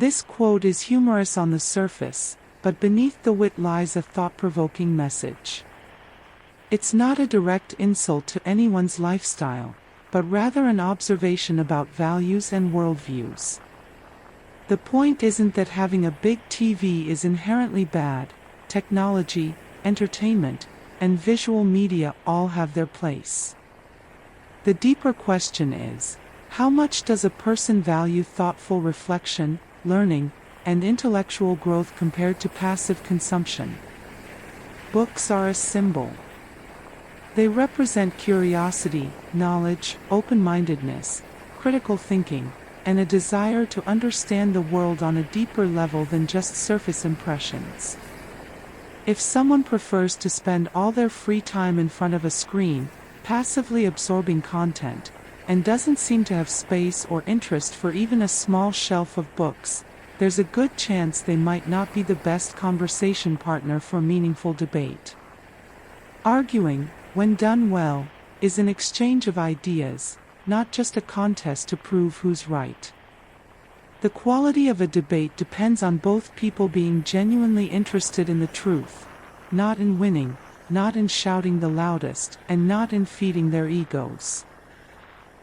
This quote is humorous on the surface, but beneath the wit lies a thought-provoking message. It's not a direct insult to anyone's lifestyle, but rather an observation about values and worldviews. The point isn't that having a big TV is inherently bad. Technology, entertainment, and visual media all have their place. The deeper question is, how much does a person value thoughtful reflection, learning, and intellectual growth compared to passive consumption? Books are a symbol. They represent curiosity, knowledge, open-mindedness, critical thinking, and a desire to understand the world on a deeper level than just surface impressions. If someone prefers to spend all their free time in front of a screen, passively absorbing content, and doesn't seem to have space or interest for even a small shelf of books, there's a good chance they might not be the best conversation partner for meaningful debate. Arguing, when done well, is an exchange of ideas, not just a contest to prove who's right. The quality of a debate depends on both people being genuinely interested in the truth, not in winning, not in shouting the loudest, and not in feeding their egos.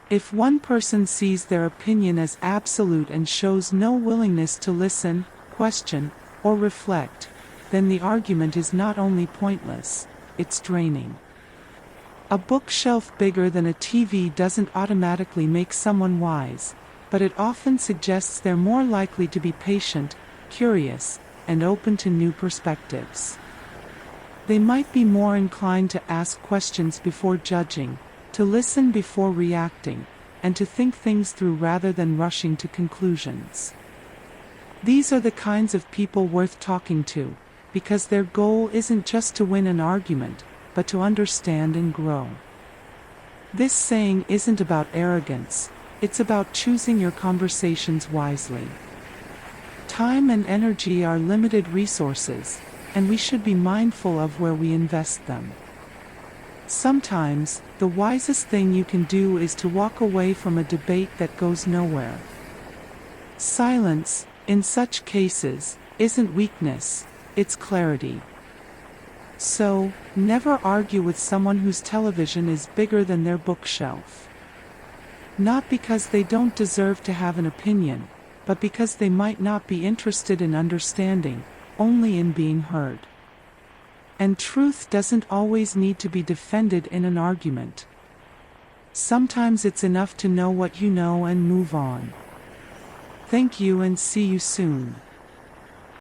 If one person sees their opinion as absolute and shows no willingness to listen, question, or reflect, then the argument is not only pointless, it's draining. A bookshelf bigger than a TV doesn't automatically make someone wise, but it often suggests they're more likely to be patient, curious, and open to new perspectives. They might be more inclined to ask questions before judging, to listen before reacting, and to think things through rather than rushing to conclusions. These are the kinds of people worth talking to, because their goal isn't just to win an argument, but to understand and grow. This saying isn't about arrogance, it's about choosing your conversations wisely. Time and energy are limited resources, and we should be mindful of where we invest them. Sometimes, the wisest thing you can do is to walk away from a debate that goes nowhere. Silence, in such cases, isn't weakness, it's clarity. So, never argue with someone whose television is bigger than their bookshelf. Not because they don't deserve to have an opinion, but because they might not be interested in understanding, only in being heard. And truth doesn't always need to be defended in an argument. Sometimes it's enough to know what you know and move on. Thank you and see you soon.